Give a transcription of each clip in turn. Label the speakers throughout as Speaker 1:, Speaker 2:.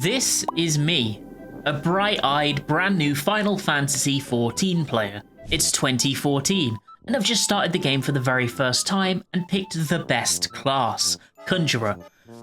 Speaker 1: This is me, a bright-eyed, brand new Final Fantasy XIV player. It's 2014, and I've just started the game for the very first time and picked the best class, Conjurer.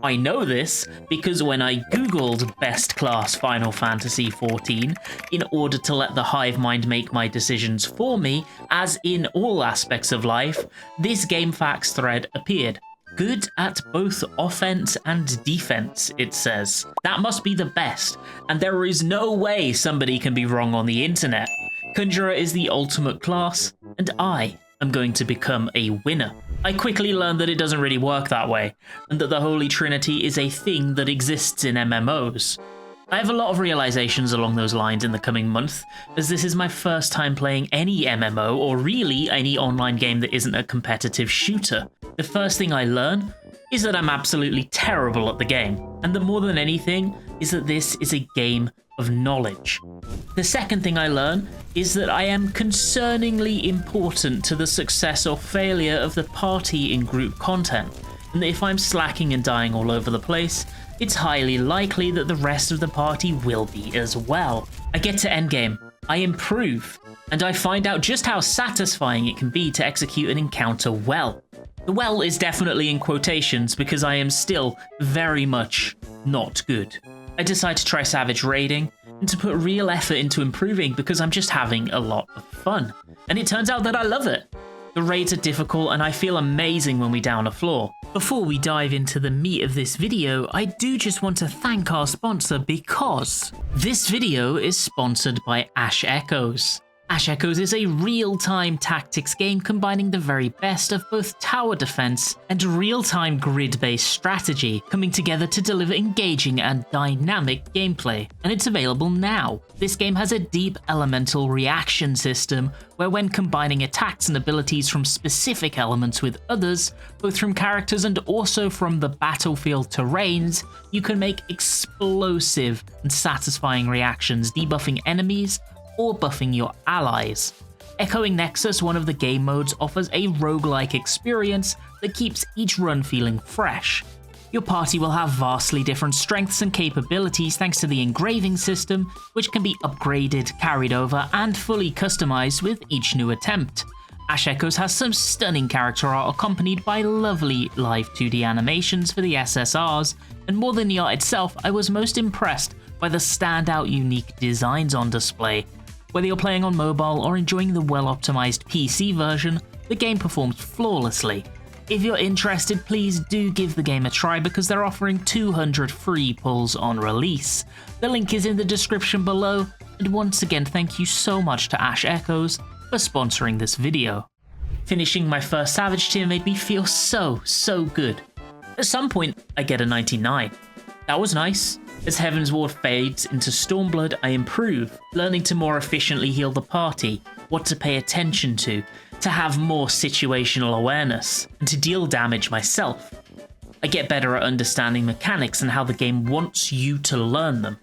Speaker 1: I know this because when I googled best class Final Fantasy XIV in order to let the hive mind make my decisions for me, as in all aspects of life, this GameFAQs thread appeared. Good at both offense and defense, it says. That must be the best, and there is no way somebody can be wrong on the internet. Conjurer is the ultimate class, and I am going to become a winner. I quickly learned that it doesn't really work that way, and that the Holy Trinity is a thing that exists in MMOs. I have a lot of realizations along those lines in the coming month, as this is my first time playing any MMO, or really any online game that isn't a competitive shooter. The first thing I learn is that I'm absolutely terrible at the game, and that more than anything is that this is a game of knowledge. The second thing I learn is that I am concerningly important to the success or failure of the party in group content, and that if I'm slacking and dying all over the place, it's highly likely that the rest of the party will be as well. I get to endgame, I improve, and I find out just how satisfying it can be to execute an encounter well. The well is definitely in quotations because I am still very much not good. I decide to try Savage Raiding and to put real effort into improving because I'm just having a lot of fun. And it turns out that I love it. The raids are difficult and I feel amazing when we down a floor. Before we dive into the meat of this video, I do just want to thank our sponsor because this video is sponsored by Ash Echoes. Ash Echoes is a real-time tactics game combining the very best of both tower defense and real-time grid-based strategy, coming together to deliver engaging and dynamic gameplay, and it's available now. This game has a deep elemental reaction system, where when combining attacks and abilities from specific elements with others, both from characters and also from the battlefield terrains, you can make explosive and satisfying reactions, debuffing enemies or buffing your allies. Echoing Nexus, one of the game modes, offers a roguelike experience that keeps each run feeling fresh. Your party will have vastly different strengths and capabilities thanks to the engraving system, which can be upgraded, carried over, and fully customized with each new attempt. Ash Echoes has some stunning character art accompanied by lovely live 2D animations for the SSRs, and more than the art itself, I was most impressed by the standout unique designs on display. Whether you're playing on mobile or enjoying the well-optimized PC version, the game performs flawlessly. If you're interested, please do give the game a try because they're offering 200 free pulls on release. The link is in the description below, and once again thank you so much to Ash Echoes for sponsoring this video. Finishing my first Savage tier made me feel so good. At some point, I get a 99. That was nice. As Heaven's Ward fades into Stormblood, I improve, learning to more efficiently heal the party, what to pay attention to have more situational awareness, and to deal damage myself. I get better at understanding mechanics and how the game wants you to learn them.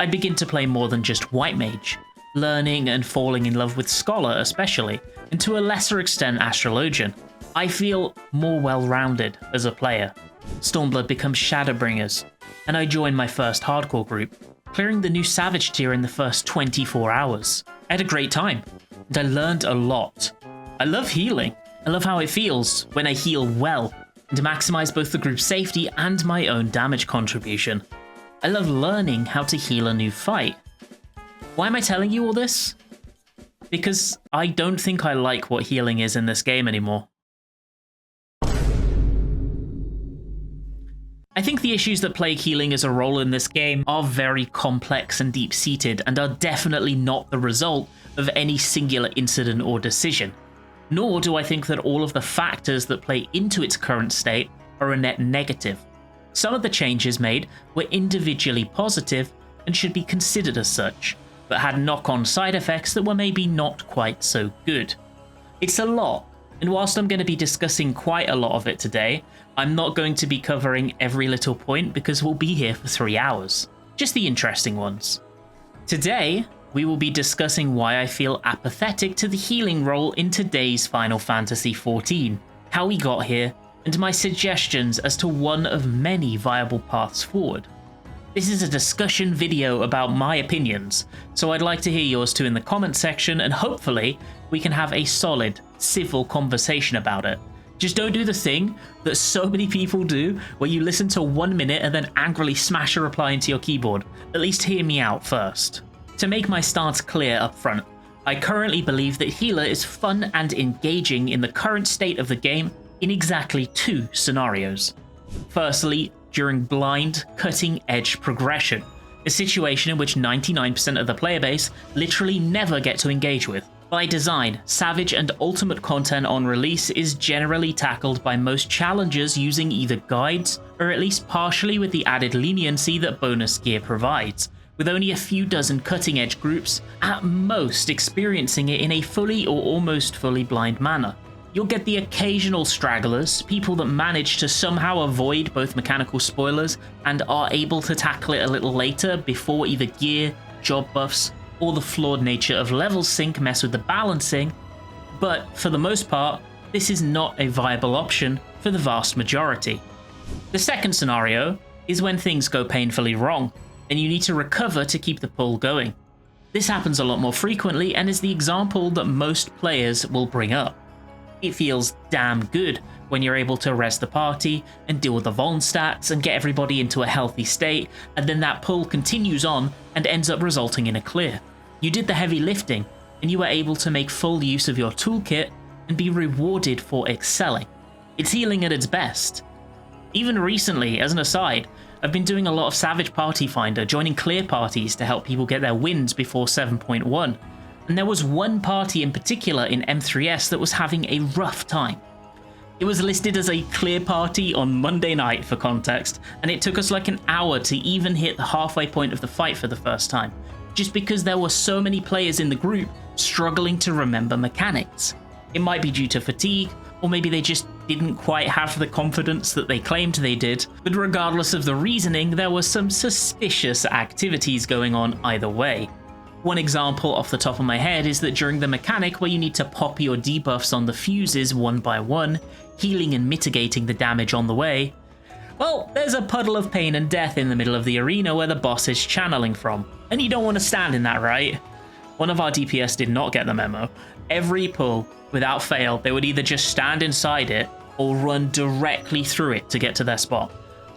Speaker 1: I begin to play more than just White Mage, learning and falling in love with Scholar especially, and to a lesser extent Astrologian. I feel more well-rounded as a player. Stormblood becomes Shadowbringers, and I join my first hardcore group, clearing the new Savage tier in the first 24 hours. I had a great time, and I learned a lot. I love healing. I love how it feels when I heal well, and to maximize both the group's safety and my own damage contribution. I love learning how to heal a new fight. Why am I telling you all this? Because I don't think I like what healing is in this game anymore. I think the issues that plague healing as a role in this game are very complex and deep-seated, and are definitely not the result of any singular incident or decision. Nor do I think that all of the factors that play into its current state are a net negative. Some of the changes made were individually positive and should be considered as such, but had knock-on side effects that were maybe not quite so good. It's a lot, and whilst I'm going to be discussing quite a lot of it today, I'm not going to be covering every little point because we'll be here for 3 hours. Just the interesting ones. Today, we will be discussing why I feel apathetic to the healing role in today's Final Fantasy XIV, how we got here, and my suggestions as to one of many viable paths forward. This is a discussion video about my opinions, so I'd like to hear yours too in the comment section, and hopefully we can have a solid, civil conversation about it. Just don't do the thing that so many people do, where you listen to 1 minute and then angrily smash a reply into your keyboard. At least hear me out first. To make my stance clear up front, I currently believe that Healer is fun and engaging in the current state of the game in exactly 2 scenarios. Firstly, during blind, cutting-edge progression, a situation in which 99% of the player base literally never get to engage with. By design, Savage and Ultimate content on release is generally tackled by most challengers using either guides, or at least partially with the added leniency that bonus gear provides, with only a few dozen cutting-edge groups at most experiencing it in a fully or almost fully blind manner. You'll get the occasional stragglers, people that manage to somehow avoid both mechanical spoilers and are able to tackle it a little later before either gear, job buffs, or the flawed nature of level sync mess with the balancing, but for the most part, this is not a viable option for the vast majority. The second scenario is when things go painfully wrong, and you need to recover to keep the pull going. This happens a lot more frequently and is the example that most players will bring up. It feels damn good when you're able to res the party and deal with the vuln stats and get everybody into a healthy state, and then that pull continues on and ends up resulting in a clear. You did the heavy lifting, and you were able to make full use of your toolkit and be rewarded for excelling. It's healing at its best. Even recently, as an aside, I've been doing a lot of Savage Party Finder, joining clear parties to help people get their wins before 7.1. And there was one party in particular in M3S that was having a rough time. It was listed as a clear party on Monday night for context, and it took us like an hour to even hit the halfway point of the fight for the first time, just because there were so many players in the group struggling to remember mechanics. It might be due to fatigue, or maybe they just didn't quite have the confidence that they claimed they did, but regardless of the reasoning, there were some suspicious activities going on either way. One example off the top of my head is that during the mechanic where you need to pop your debuffs on the fuses one by one, healing and mitigating the damage on the way, well, there's a puddle of pain and death in the middle of the arena where the boss is channeling from, and you don't want to stand in that, right? One of our DPS did not get the memo. Every pull, without fail, they would either just stand inside it or run directly through it to get to their spot.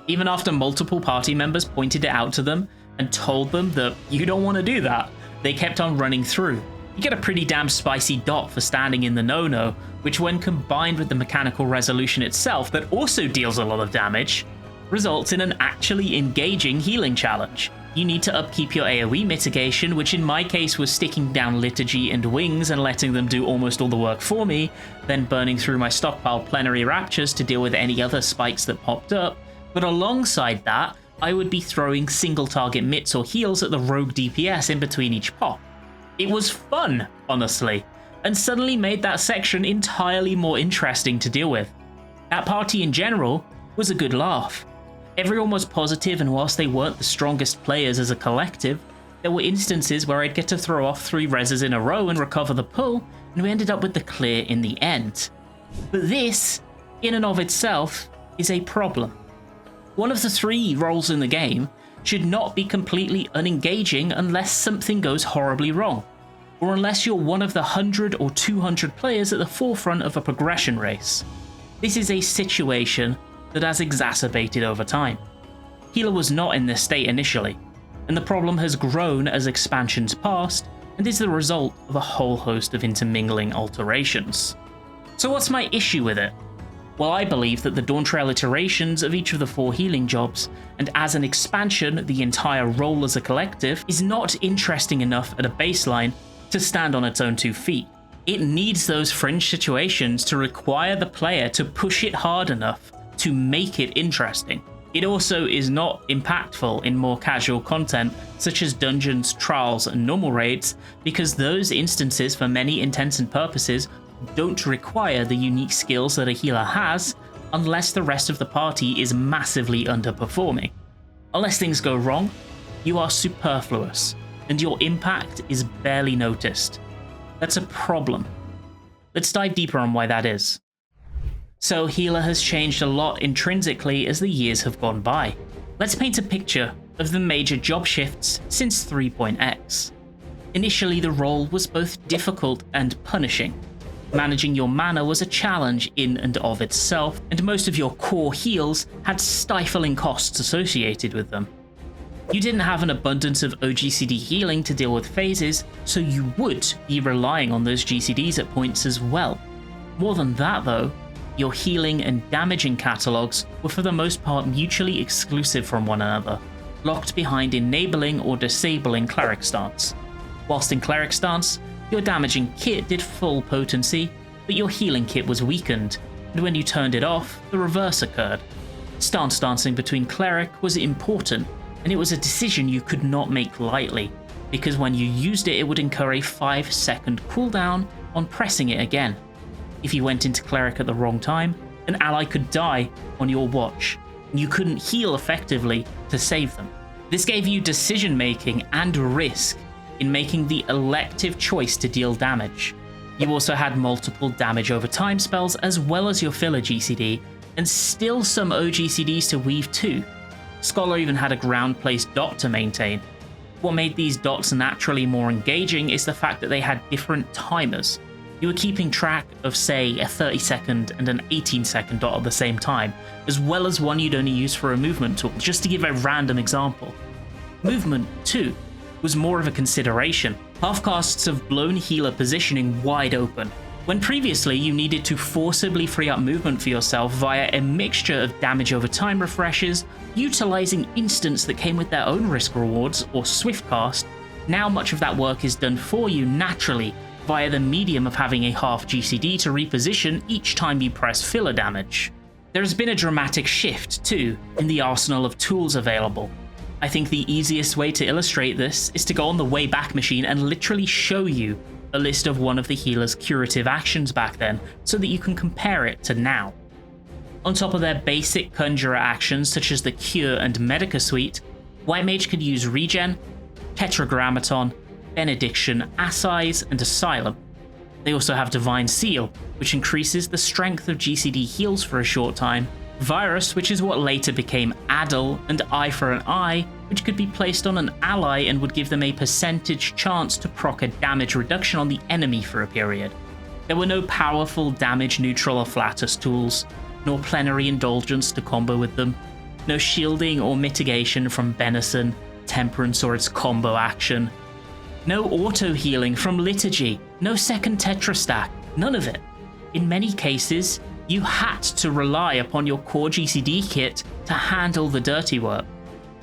Speaker 1: Even after multiple party members pointed it out to them and told them that you don't want to do that, they kept on running through. You get a pretty damn spicy dot for standing in the no-no, which when combined with the mechanical resolution itself that also deals a lot of damage, results in an actually engaging healing challenge. You need to upkeep your AoE mitigation, which in my case was sticking down Liturgy and Wings and letting them do almost all the work for me, then burning through my stockpile Plenary Raptures to deal with any other spikes that popped up, but alongside that, I would be throwing single target mitts or heals at the rogue DPS in between each pop. It was fun, honestly, and suddenly made that section entirely more interesting to deal with. That party in general was a good laugh. Everyone was positive, and whilst they weren't the strongest players as a collective, there were instances where I'd get to throw off 3 reses in a row and recover the pull, and we ended up with the clear in the end. But this, in and of itself, is a problem. One of the 3 roles in the game should not be completely unengaging unless something goes horribly wrong, or unless you're one of the 100 or 200 players at the forefront of a progression race. This is a situation that has exacerbated over time. Healer was not in this state initially, and the problem has grown as expansions passed, and is the result of a whole host of intermingling alterations. So what's my issue with it? Well, I believe that the dawntrail iterations of each of the 4 healing jobs, and as an expansion, the entire role as a collective, is not interesting enough at a baseline to stand on its own 2 feet. It needs those fringe situations to require the player to push it hard enough to make it interesting. It also is not impactful in more casual content such as dungeons, trials, and normal raids, because those instances, for many intents and purposes, don't require the unique skills that a healer has unless the rest of the party is massively underperforming. Unless things go wrong, you are superfluous, and your impact is barely noticed. That's a problem. Let's dive deeper on why that is. So healer has changed a lot intrinsically as the years have gone by. Let's paint a picture of the major job shifts since 3.x. Initially, the role was both difficult and punishing. Managing your mana was a challenge in and of itself, and most of your core heals had stifling costs associated with them. You didn't have an abundance of OGCD healing to deal with phases, so you would be relying on those GCDs at points as well. More than that though, your healing and damaging catalogs were for the most part mutually exclusive from one another, locked behind enabling or disabling cleric stance. Whilst in cleric stance, your damaging kit did full potency, but your healing kit was weakened, and when you turned it off, the reverse occurred. Stance dancing between cleric was important, and it was a decision you could not make lightly, because when you used it, it would incur a 5-second cooldown on pressing it again. If you went into cleric at the wrong time, an ally could die on your watch, and you couldn't heal effectively to save them. This gave you decision making and risk in making the elective choice to deal damage. You also had multiple damage over time spells as well as your filler GCD, and still some OGCDs to weave too. Scholar even had a ground-placed dot to maintain. What made these dots naturally more engaging is the fact that they had different timers. You were keeping track of, say, a 30-second and an 18-second dot at the same time, as well as one you'd only use for a movement tool, just to give a random example. Movement, too, was more of a consideration. Half-casts have blown healer positioning wide open. When previously you needed to forcibly free up movement for yourself via a mixture of damage over time refreshes, utilizing instants that came with their own risk rewards, or swift cast, now much of that work is done for you naturally via the medium of having a half GCD to reposition each time you press filler damage. There has been a dramatic shift, too, in the arsenal of tools available. I think the easiest way to illustrate this is to go on the Wayback Machine and literally show you a list of one of the healer's curative actions back then, so that you can compare it to now. On top of their basic conjurer actions such as the Cure and Medica suite, White Mage could use Regen, Tetragrammaton, Benediction, Assize, and Asylum. They also have Divine Seal, which increases the strength of GCD heals for a short time, Virus, which is what later became Addle, and Eye for an Eye, which could be placed on an ally and would give them a percentage chance to proc a damage reduction on the enemy for a period. There were no powerful damage neutral or flatus tools, nor plenary indulgence to combo with them, no shielding or mitigation from Benison, Temperance or its combo action, no auto healing from Liturgy, no second Tetra stack, none of it. In many cases, you had to rely upon your core GCD kit to handle the dirty work.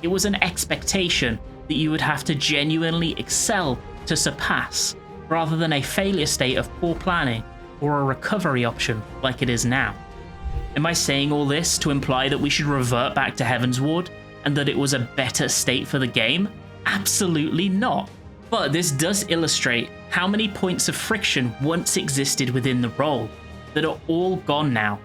Speaker 1: It was an expectation that you would have to genuinely excel to surpass, rather than a failure state of poor planning or a recovery option like it is now. Am I saying all this to imply that we should revert back to Heavensward and that it was a better state for the game? Absolutely not. But this does illustrate how many points of friction once existed within the role that are all gone now.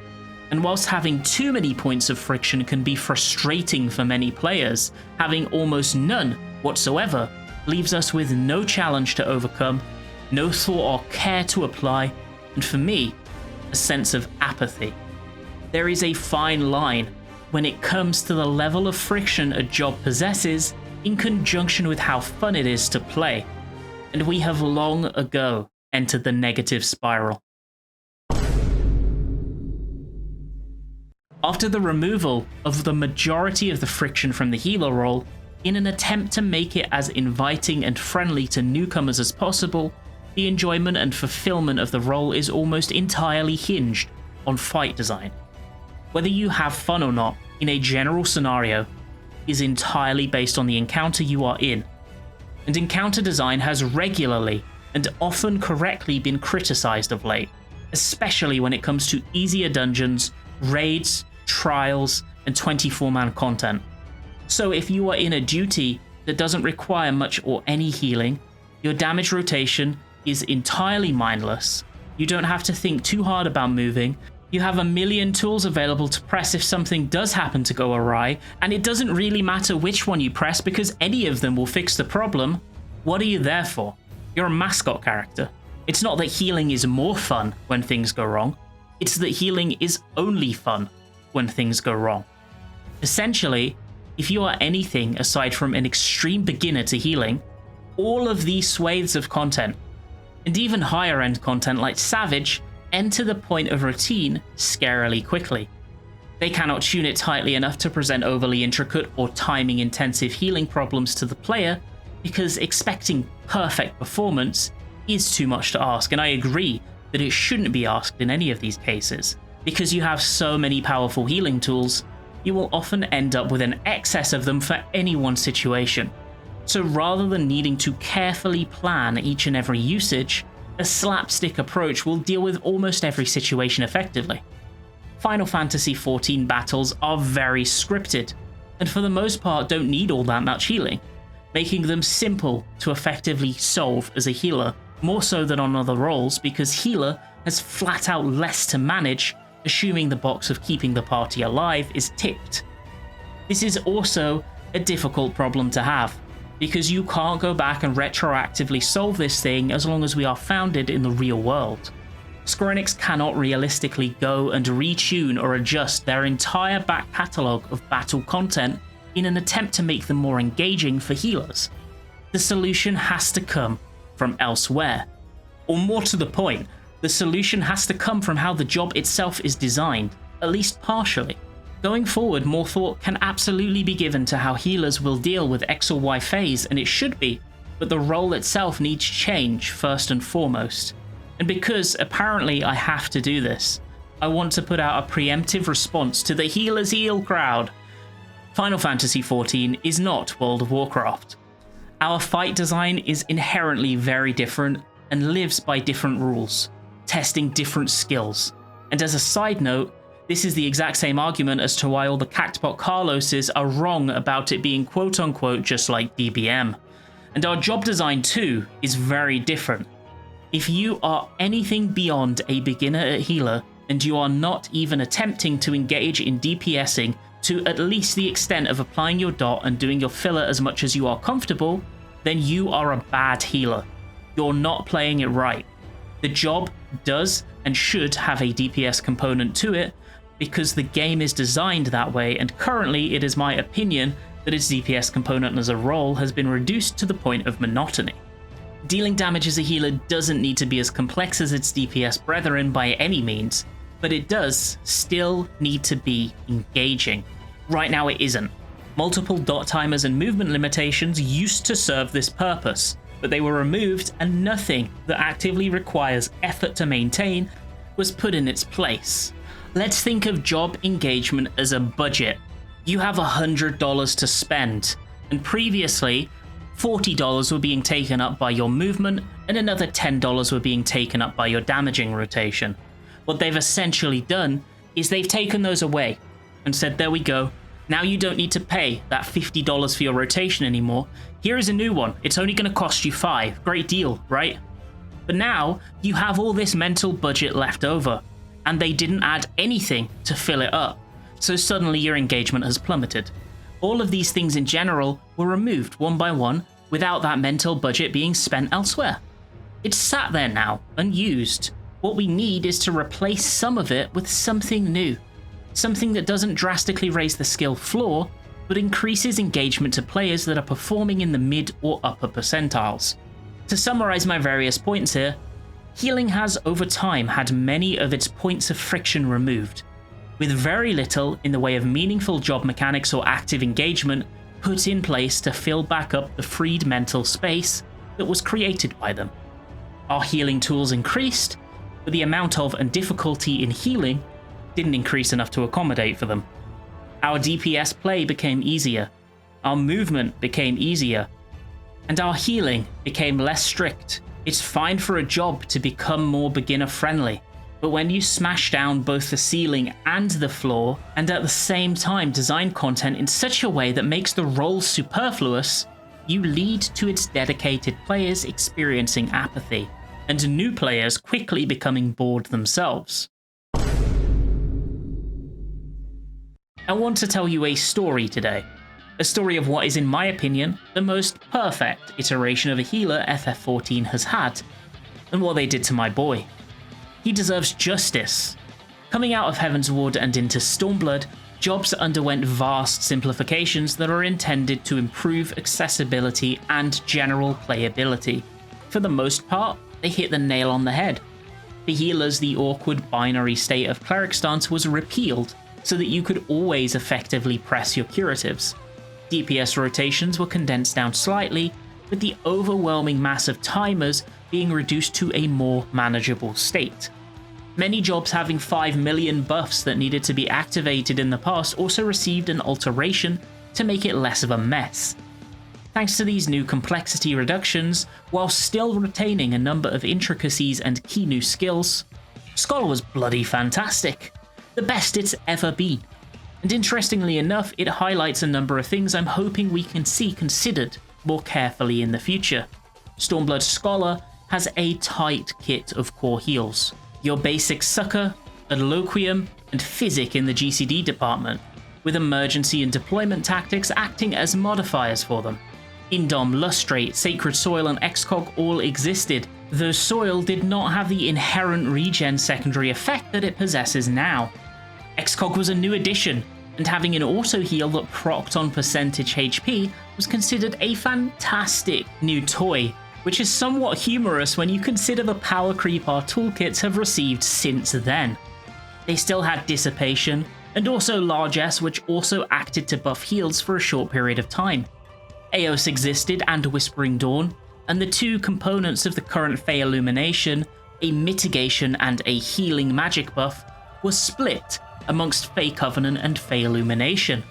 Speaker 1: And whilst having too many points of friction can be frustrating for many players, having almost none whatsoever leaves us with no challenge to overcome, no thought or care to apply, and for me, a sense of apathy. There is a fine line when it comes to the level of friction a job possesses in conjunction with how fun it is to play, and we have long ago entered the negative spiral. After the removal of the majority of the friction from the healer role, in an attempt to make it as inviting and friendly to newcomers as possible, the enjoyment and fulfillment of the role is almost entirely hinged on fight design. Whether you have fun or not in a general scenario is entirely based on the encounter you are in, and encounter design has regularly and often correctly been criticized of late, especially when it comes to easier dungeons, raids, trials, and 24-man content. So if you are in a duty that doesn't require much or any healing, your damage rotation is entirely mindless, you don't have to think too hard about moving, you have a million tools available to press if something does happen to go awry, and it doesn't really matter which one you press because any of them will fix the problem, what are you there for? You're a mascot character. It's not that healing is more fun when things go wrong, it's that healing is only fun when things go wrong. Essentially, if you are anything aside from an extreme beginner to healing, all of these swathes of content, and even higher end content like Savage, enter the point of routine scarily quickly. They cannot tune it tightly enough to present overly intricate or timing intensive healing problems to the player, because expecting perfect performance is too much to ask, and I agree that it shouldn't be asked in any of these cases. Because you have so many powerful healing tools, you will often end up with an excess of them for any one situation. So rather than needing to carefully plan each and every usage, a slapstick approach will deal with almost every situation effectively. Final Fantasy XIV battles are very scripted, and for the most part don't need all that much healing, making them simple to effectively solve as a healer, more so than on other roles because healer has flat out less to manage, assuming the box of keeping the party alive is ticked. This is also a difficult problem to have, because you can't go back and retroactively solve this thing as long as we are founded in the real world. Square Enix cannot realistically go and retune or adjust their entire back catalogue of battle content in an attempt to make them more engaging for healers. The solution has to come from elsewhere. Or more to the point, the solution has to come from how the job itself is designed, at least partially. Going forward, more thought can absolutely be given to how healers will deal with X or Y phase, and it should be, but the role itself needs change first and foremost. And because apparently I have to do this, I want to put out a preemptive response to the healers heal crowd. Final Fantasy XIV is not World of Warcraft. Our fight design is inherently very different and lives by different rules, testing different skills. And as a side note, this is the exact same argument as to why all the Cactbot Carloses are wrong about it being quote-unquote just like DBM. And our job design too is very different. If you are anything beyond a beginner at healer, and you are not even attempting to engage in DPSing to at least the extent of applying your dot and doing your filler as much as you are comfortable, then you are a bad healer. You're not playing it right. The job does and should have a DPS component to it, because the game is designed that way, and currently it is my opinion that its DPS component as a role has been reduced to the point of monotony. Dealing damage as a healer doesn't need to be as complex as its DPS brethren by any means, but it does still need to be engaging. Right now it isn't. Multiple dot timers and movement limitations used to serve this purpose, but they were removed and nothing that actively requires effort to maintain was put in its place. Let's think of job engagement as a budget. You have $100 to spend, and previously, $40 were being taken up by your movement, and another $10 were being taken up by your damaging rotation. What they've essentially done is they've taken those away and said, there we go, now you don't need to pay that $50 for your rotation anymore. Here is a new one, it's only going to cost you $5. Great deal, right? But now, you have all this mental budget left over, and they didn't add anything to fill it up, so suddenly your engagement has plummeted. All of these things in general were removed one by one without that mental budget being spent elsewhere. It's sat there now, unused. What we need is to replace some of it with something new. Something that doesn't drastically raise the skill floor, but increases engagement to players that are performing in the mid or upper percentiles. To summarize my various points here, healing has over time had many of its points of friction removed, with very little in the way of meaningful job mechanics or active engagement put in place to fill back up the freed mental space that was created by them. Our healing tools increased, but the amount of and difficulty in healing didn't increase enough to accommodate for them. Our DPS play became easier, our movement became easier, and our healing became less strict. It's fine for a job to become more beginner friendly, but when you smash down both the ceiling and the floor, and at the same time design content in such a way that makes the role superfluous, you lead to its dedicated players experiencing apathy, and new players quickly becoming bored themselves. I want to tell you a story today. A story of what is, in my opinion, the most perfect iteration of a healer FF14 has had, and what they did to my boy. He deserves justice. Coming out of Heaven's Ward and into Stormblood, jobs underwent vast simplifications that are intended to improve accessibility and general playability. For the most part, they hit the nail on the head. For healers, the awkward binary state of cleric stance was repealed so that you could always effectively press your curatives. DPS rotations were condensed down slightly, with the overwhelming mass of timers being reduced to a more manageable state. Many jobs having 5 million buffs that needed to be activated in the past also received an alteration to make it less of a mess. Thanks to these new complexity reductions, while still retaining a number of intricacies and key new skills, Scholar was bloody fantastic. The best it's ever been. And interestingly enough, it highlights a number of things I'm hoping we can see considered more carefully in the future. Stormblood Scholar has a tight kit of core heals. Your basic Succor, Adloquium, and Physic in the GCD department, with emergency and deployment tactics acting as modifiers for them. Indom, Lustrate, Sacred Soil, and Excog all existed, though Soil did not have the inherent regen secondary effect that it possesses now. Excog was a new addition, and having an auto heal that procced on percentage HP was considered a fantastic new toy, which is somewhat humorous when you consider the power creep our toolkits have received since then. They still had Dissipation, and also Largesse, which also acted to buff heals for a short period of time. Eos existed and Whispering Dawn, and the two components of the current Fey Illumination, a mitigation and a healing magic buff, was split amongst Fey Covenant and Fey Illumination.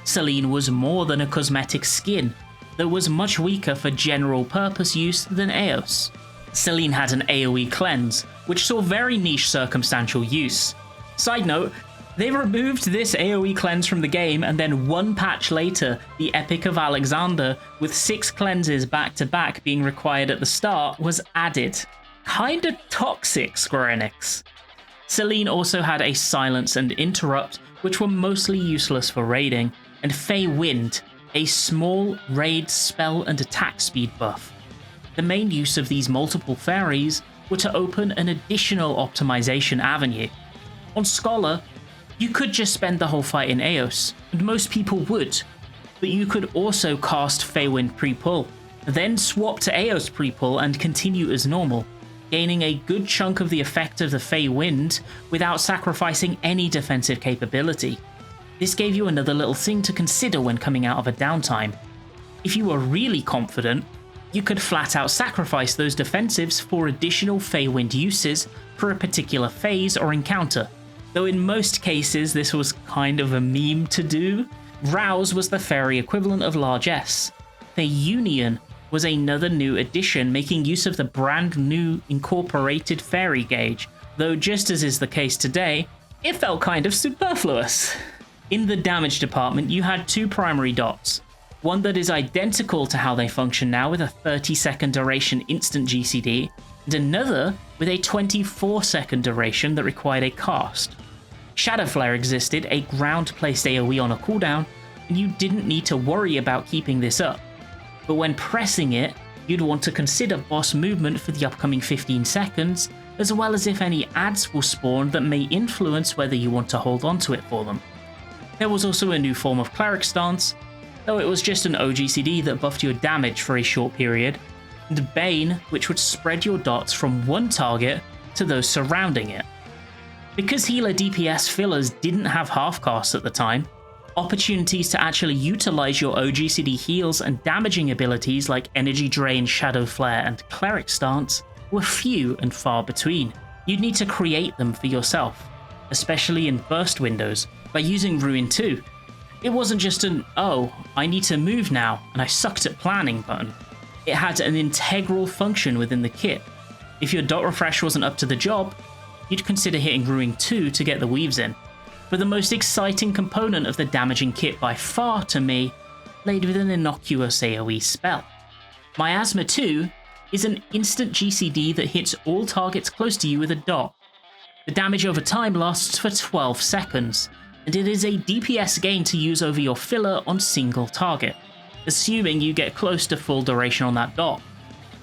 Speaker 1: Selene was more than a cosmetic skin, that was much weaker for general purpose use than Eos. Selene had an AoE cleanse, which saw very niche circumstantial use. Side note, they removed this AoE cleanse from the game, and then one patch later, the Epic of Alexander, with 6 cleanses back to back being required at the start, was added. Kinda toxic, Square Enix. Selene also had a Silence and Interrupt, which were mostly useless for raiding, and Fey Wind, a small raid spell and attack speed buff. The main use of these multiple fairies were to open an additional optimization avenue. On Scholar, you could just spend the whole fight in Eos, and most people would, but you could also cast Feywind pre-pull, then swap to Eos pre-pull and continue as normal, gaining a good chunk of the effect of the Feywind without sacrificing any defensive capability. This gave you another little thing to consider when coming out of a downtime. If you were really confident, you could flat out sacrifice those defensives for additional Feywind uses for a particular phase or encounter. Though in most cases this was kind of a meme to do. Rouse was the fairy equivalent of Largesse. The Union was another new addition making use of the brand new incorporated fairy gauge, though just as is the case today, it felt kind of superfluous. In the damage department you had 2 primary dots, one that is identical to how they function now with a 30-second duration instant GCD, and another with a 24-second duration that required a cast. Shadow Flare existed, a ground-placed AoE on a cooldown, and you didn't need to worry about keeping this up. But when pressing it, you'd want to consider boss movement for the upcoming 15 seconds, as well as if any adds will spawn that may influence whether you want to hold onto it for them. There was also a new form of Cleric Stance, though it was just an OGCD that buffed your damage for a short period, and Bane, which would spread your dots from one target to those surrounding it. Because healer DPS fillers didn't have half-casts at the time, opportunities to actually utilize your OGCD heals and damaging abilities like Energy Drain, Shadow Flare, and Cleric Stance were few and far between. You'd need to create them for yourself, especially in burst windows, by using Ruin 2. It wasn't just an, oh, I need to move now, and I sucked at planning button. It had an integral function within the kit. If your dot refresh wasn't up to the job, you'd consider hitting Ruin 2 to get the weaves in. But the most exciting component of the damaging kit by far to me laid with an innocuous AoE spell. Miasma 2 is an instant GCD that hits all targets close to you with a dot. The damage over time lasts for 12 seconds, and it is a DPS gain to use over your filler on single target, assuming you get close to full duration on that dot.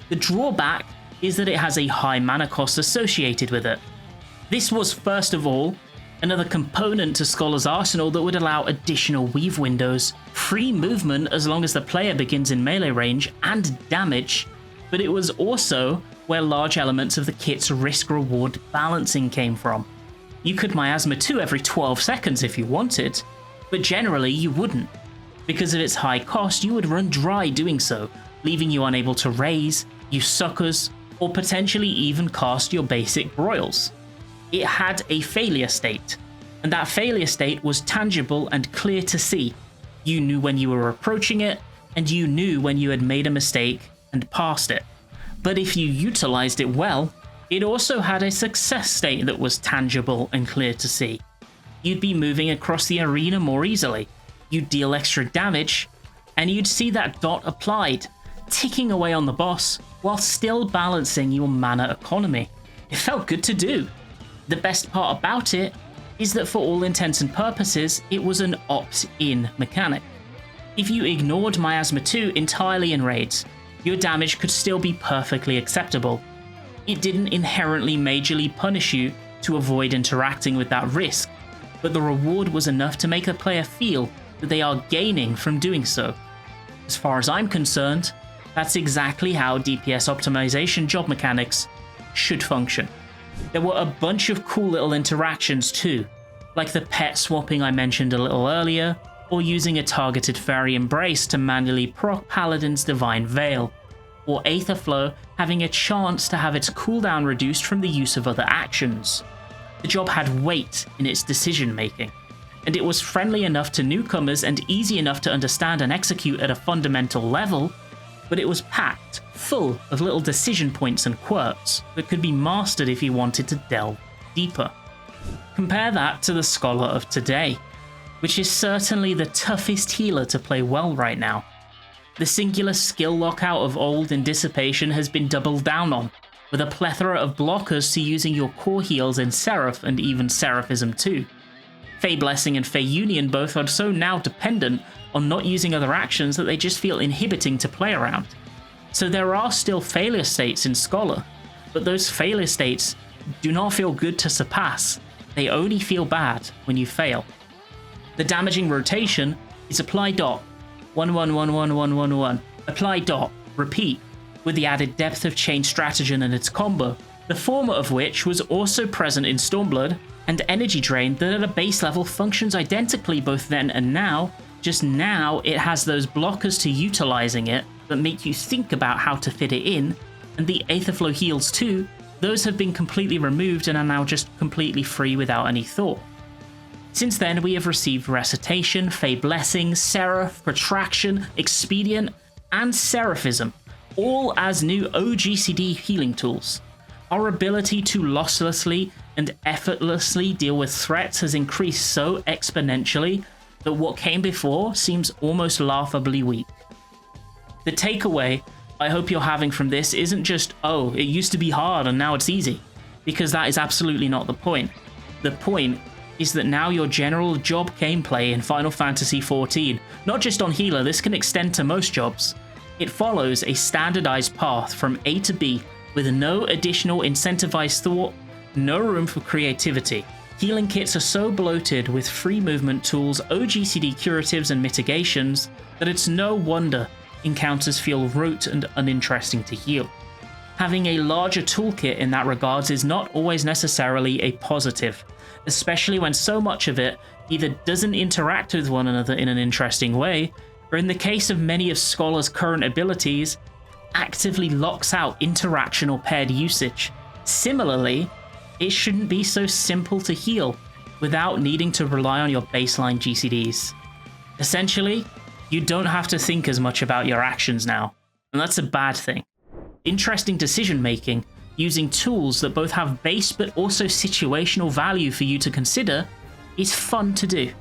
Speaker 1: The drawback is that it has a high mana cost associated with it. This was, first of all, Another component to Scholar's arsenal that would allow additional weave windows, free movement as long as the player begins in melee range, and damage, but it was also where large elements of the kit's risk-reward balancing came from. You could miasma 2 every 12 seconds if you wanted, but generally you wouldn't. Because of its high cost, you would run dry doing so, leaving you unable to raise, use suckers, or potentially even cast your basic broils. It had a failure state, and that failure state was tangible and clear to see. You knew when you were approaching it, and you knew when you had made a mistake and passed it. But if you utilized it well, it also had a success state that was tangible and clear to see. You'd be moving across the arena more easily, you'd deal extra damage, and you'd see that dot applied, ticking away on the boss while still balancing your mana economy. It felt good to do. The best part about it is that for all intents and purposes, it was an opt-in mechanic. If you ignored Miasma 2 entirely in raids, your damage could still be perfectly acceptable. It didn't inherently majorly punish you to avoid interacting with that risk, but the reward was enough to make the player feel that they are gaining from doing so. As far as I'm concerned, that's exactly how DPS optimization job mechanics should function. There were a bunch of cool little interactions too, like the pet swapping I mentioned a little earlier, or using a targeted fairy embrace to manually proc Paladin's Divine Veil, or Aetherflow having a chance to have its cooldown reduced from the use of other actions. The job had weight in its decision making, and it was friendly enough to newcomers and easy enough to understand and execute at a fundamental level, but it was packed full of little decision points and quirks that could be mastered if you wanted to delve deeper. Compare that to the Scholar of today, which is certainly the toughest healer to play well right now. The singular skill lockout of old and dissipation has been doubled down on, with a plethora of blockers to using your core heals in Seraph and even Seraphism 2. Fey Blessing and Fey Union both are so now dependent on not using other actions that they just feel inhibiting to play around. So there are still failure states in Scholar, but those failure states do not feel good to surpass. They only feel bad when you fail. The damaging rotation is apply dot, 1-1-1-1-1-1-1, apply dot, repeat, with the added depth of Chain Stratagem and its combo, the former of which was also present in Stormblood, and Energy Drain that at a base level functions identically both then and now, just now it has those blockers to utilizing it that make you think about how to fit it in, and the Aetherflow heals too, those have been completely removed and are now just completely free without any thought. Since then we have received Recitation, Fey Blessing, Seraph, Protraction, Expedient, and Seraphism, all as new OGCD healing tools. Our ability to losslessly and effortlessly deal with threats has increased so exponentially that what came before seems almost laughably weak. The takeaway I hope you're having from this isn't just, oh, it used to be hard and now it's easy, because that is absolutely not the point. The point is that now your general job gameplay in Final Fantasy XIV, not just on healer, this can extend to most jobs. It follows a standardized path from A to B with no additional incentivized thought, no room for creativity. Healing kits are so bloated with free movement tools, OGCD curatives and mitigations that it's no wonder encounters feel rote and uninteresting to heal. Having a larger toolkit in that regards is not always necessarily a positive, especially when so much of it either doesn't interact with one another in an interesting way, or in the case of many of Scholar's current abilities, actively locks out interaction or paired usage. Similarly, it shouldn't be so simple to heal without needing to rely on your baseline GCDs. Essentially, you don't have to think as much about your actions now, and that's a bad thing. Interesting decision making, using tools that both have base but also situational value for you to consider, is fun to do.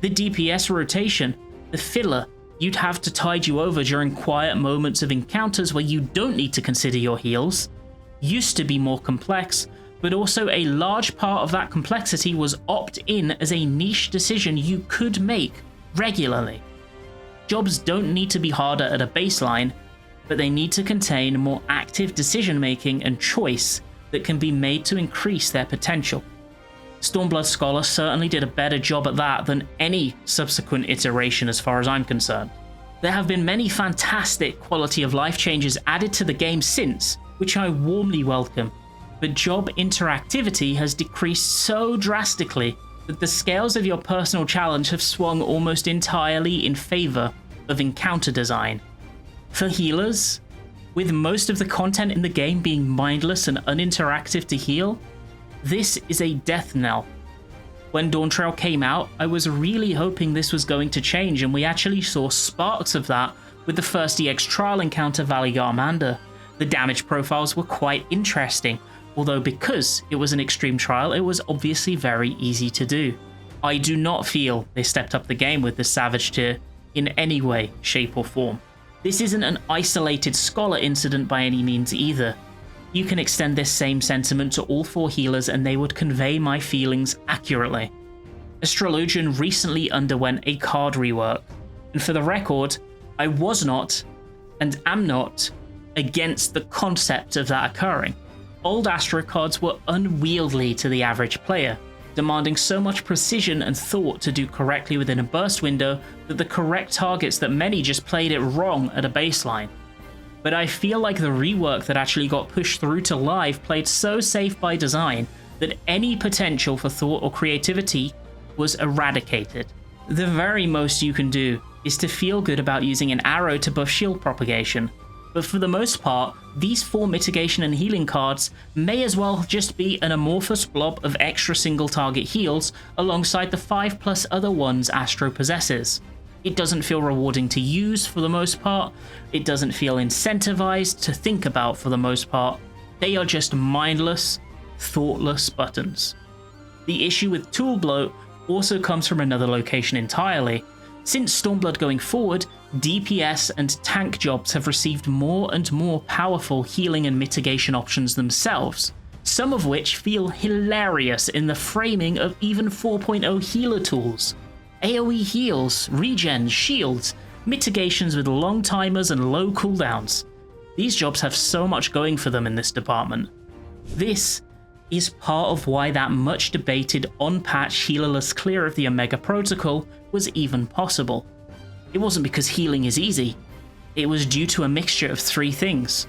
Speaker 1: The DPS rotation, the filler you'd have to tide you over during quiet moments of encounters where you don't need to consider your heals, used to be more complex, but also a large part of that complexity was opt-in as a niche decision you could make regularly. Jobs don't need to be harder at a baseline, but they need to contain more active decision making and choice that can be made to increase their potential. Stormblood Scholar certainly did a better job at that than any subsequent iteration as far as I'm concerned. There have been many fantastic quality of life changes added to the game since, which I warmly welcome, but job interactivity has decreased so drastically that the scales of your personal challenge have swung almost entirely in favour of encounter design. For healers, with most of the content in the game being mindless and uninteractive to heal, this is a death knell. When Dawntrail came out, I was really hoping this was going to change, and we actually saw sparks of that with the first EX trial encounter, Valley Garmander. The damage profiles were quite interesting, although because it was an extreme trial, it was obviously very easy to do. I do not feel they stepped up the game with the Savage tier in any way, shape or form. This isn't an isolated Scholar incident by any means either. You can extend this same sentiment to all 4 healers and they would convey my feelings accurately. Astrologian recently underwent a card rework, and for the record, I was not, and am not, against the concept of that occurring. Old Astro cards were unwieldy to the average player, demanding so much precision and thought to do correctly within a burst window that the correct targets that many just played it wrong at a baseline. But I feel like the rework that actually got pushed through to live played so safe by design that any potential for thought or creativity was eradicated. The very most you can do is to feel good about using an arrow to buff shield propagation, but for the most part, these 4 mitigation and healing cards may as well just be an amorphous blob of extra single target heals alongside the 5+ other ones Astro possesses. It doesn't feel rewarding to use for the most part, it doesn't feel incentivized to think about for the most part, they are just mindless, thoughtless buttons. The issue with tool bloat also comes from another location entirely. Since Stormblood going forward, DPS and tank jobs have received more and more powerful healing and mitigation options themselves, some of which feel hilarious in the framing of even 4.0 healer tools. AoE heals, regens, shields, mitigations with long timers and low cooldowns. These jobs have so much going for them in this department. This is part of why that much debated on-patch healerless clear of the Omega Protocol was even possible. It wasn't because healing is easy, it was due to a mixture of 3 things: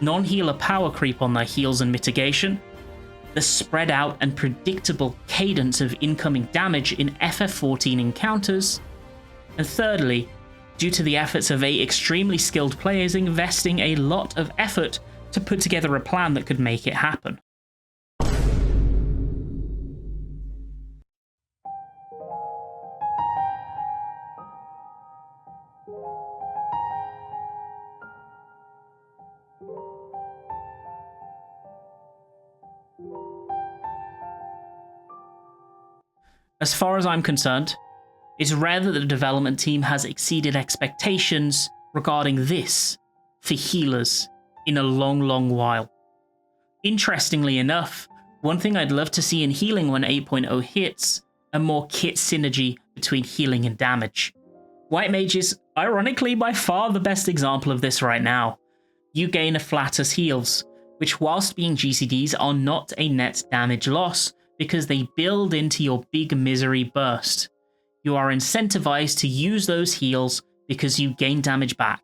Speaker 1: non-healer power creep on their heals and mitigation, the spread out and predictable cadence of incoming damage in FF14 encounters, and thirdly, due to the efforts of 8 extremely skilled players investing a lot of effort to put together a plan that could make it happen. As far as I'm concerned, it's rare that the development team has exceeded expectations regarding this for healers in a long while. Interestingly enough, one thing I'd love to see in healing when 8.0 hits, a more kit synergy between healing and damage. White Mage is, ironically, by far the best example of this right now. You gain a flat as heals, which whilst being GCDs are not a net damage loss, because they build into your big misery burst. You are incentivized to use those heals because you gain damage back.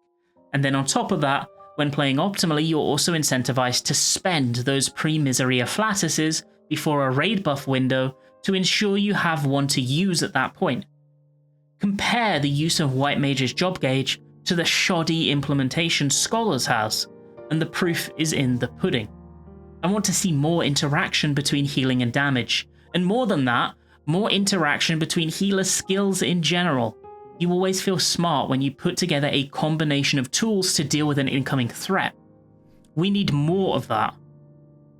Speaker 1: And then on top of that, when playing optimally, you're also incentivized to spend those pre-misery afflatuses before a raid buff window to ensure you have one to use at that point. Compare the use of White Mage's job gauge to the shoddy implementation Scholars has, and the proof is in the pudding. I want to see more interaction between healing and damage, and more than that, more interaction between healer skills in general. You always feel smart when you put together a combination of tools to deal with an incoming threat. We need more of that.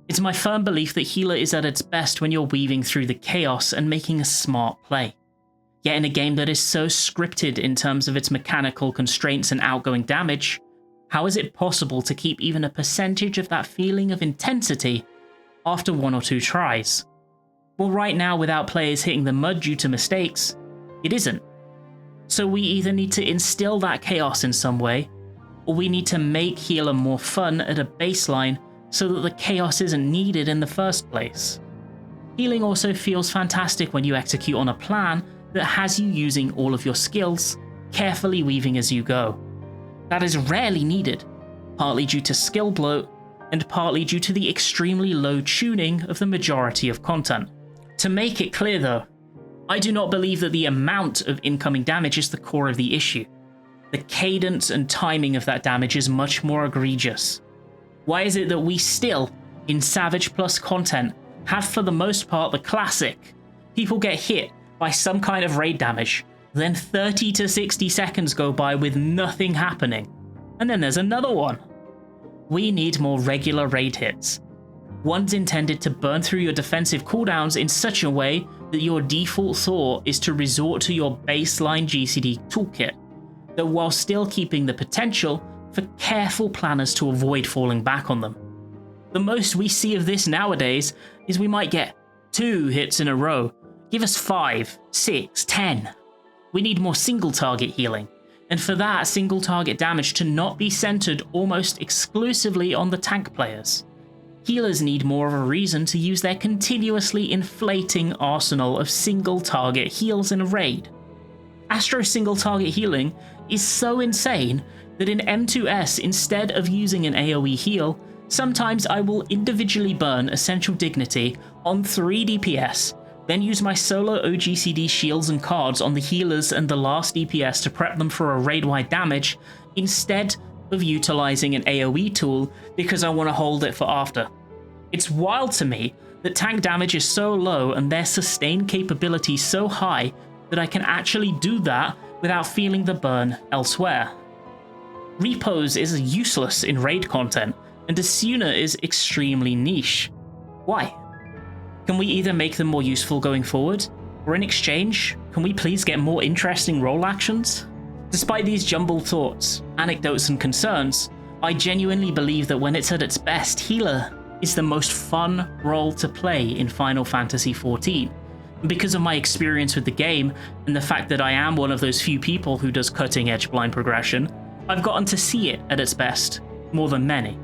Speaker 1: It's my firm belief that healer is at its best when you're weaving through the chaos and making a smart play. Yet in a game that is so scripted in terms of its mechanical constraints and outgoing damage, how is it possible to keep even a percentage of that feeling of intensity after 1 or 2 tries? Well, right now, without players hitting the mud due to mistakes, it isn't. So we either need to instill that chaos in some way, or we need to make healer more fun at a baseline so that the chaos isn't needed in the first place. Healing also feels fantastic when you execute on a plan that has you using all of your skills, carefully weaving as you go. That is rarely needed, partly due to skill bloat, and partly due to the extremely low tuning of the majority of content. To make it clear though, I do not believe that the amount of incoming damage is the core of the issue. The cadence and timing of that damage is much more egregious. Why is it that we still, in Savage Plus content, have for the most part the classic? People get hit by some kind of raid damage, then 30 to 60 seconds go by with nothing happening, and then there's another one. We need more regular raid hits. Ones intended to burn through your defensive cooldowns in such a way that your default thought is to resort to your baseline GCD toolkit, though while still keeping the potential for careful planners to avoid falling back on them. The most we see of this nowadays is we might get 2 hits in a row. Give us 5, 6, 10. We need more single target healing, and for that single target damage to not be centered almost exclusively on the tank players. Healers need more of a reason to use their continuously inflating arsenal of single target heals in a raid. Astro single target healing is so insane that in M2S, instead of using an AoE heal, sometimes I will individually burn Essential Dignity on 3 DPS, then use my solo OGCD shields and cards on the healers and the last DPS to prep them for a raid-wide damage, instead of utilizing an AoE tool because I want to hold it for after. It's wild to me that tank damage is so low and their sustain capability so high that I can actually do that without feeling the burn elsewhere. Repos is useless in raid content, and Asuna is extremely niche. Why? Can we either make them more useful going forward, or in exchange, can we please get more interesting role actions? Despite these jumbled thoughts, anecdotes and concerns, I genuinely believe that when it's at its best, healer is the most fun role to play in Final Fantasy XIV. And because of my experience with the game, and the fact that I am one of those few people who does cutting-edge blind progression, I've gotten to see it at its best, more than many.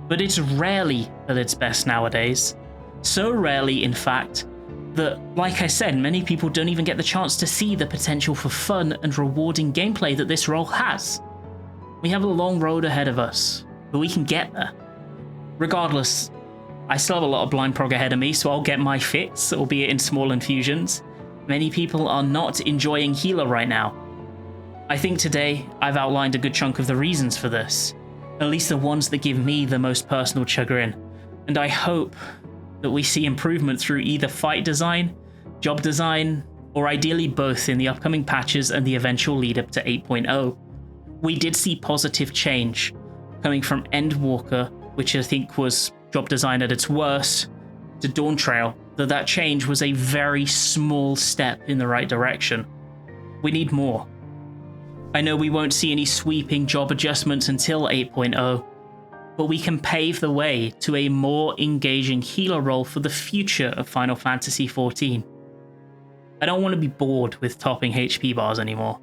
Speaker 1: But it's rarely at its best nowadays. So rarely, in fact, that, like I said, many people don't even get the chance to see the potential for fun and rewarding gameplay that this role has. We have a long road ahead of us, but we can get there. Regardless, I still have a lot of blind prog ahead of me, so I'll get my fix, albeit in small infusions. Many people are not enjoying healer right now. I think today I've outlined a good chunk of the reasons for this, at least the ones that give me the most personal chagrin, and I hope that we see improvement through either fight design, job design, or ideally both in the upcoming patches and the eventual lead up to 8.0. We did see positive change coming from Endwalker, which I think was job design at its worst, to Dawntrail, though that change was a very small step in the right direction. We need more. I know we won't see any sweeping job adjustments until 8.0, but we can pave the way to a more engaging healer role for the future of Final Fantasy XIV. I don't want to be bored with topping HP bars anymore.